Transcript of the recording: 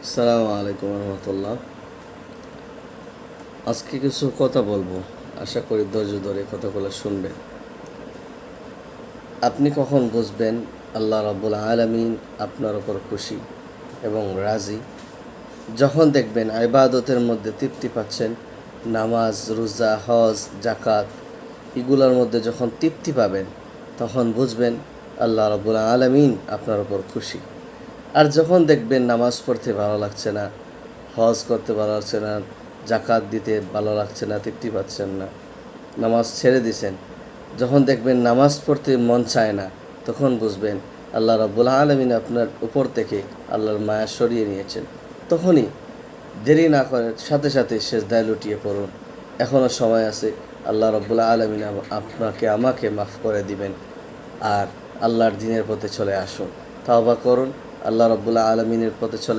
আসসালামু আলাইকুম রহমতুল্লাহ। আজকে কিছু কথা বলবো, আশা করি ধৈর্য ধরে কথাগুলো শুনবেন। আপনি কখন বুঝবেন আল্লাহ রাব্বুল আলামিন আপনার ওপর খুশি এবং রাজি? যখন দেখবেন ইবাদতের মধ্যে তৃপ্তি পাচ্ছেন, নামাজ, রোজা, হজ, জাকাত এগুলোর মধ্যে যখন তৃপ্তি পাবেন, তখন বুঝবেন আল্লাহ রাব্বুল আলামিন আপনার ওপর খুশি। আর যখন দেখবেন নামাজ পড়তে ভালো লাগছে না, হজ করতে ভালো লাগছে না, জাকাত দিতে ভালো লাগছে না, তৃপ্তি পাচ্ছেন না, নামাজ ছেড়ে দিছেন, যখন দেখবেন নামাজ পড়তে মন চায় না, তখন বুঝবেন আল্লাহ রাব্বুল আলামিন আপনার উপর থেকে আল্লাহর মায়া সরিয়ে নিয়েছেন। তখনই দেরি না করে সাথে সাথে সেজদায় লুটিয়ে পড়ুন, এখনও সময় আছে। আল্লাহ রাব্বুল আলামিন আপনাকে আমাকে মাফ করে দিবেন। আর আল্লাহর দ্বীনের পথে চলে আসুন, তাওবা করুন, আল্লাহ রাব্বুল আলামিনের পথে চলে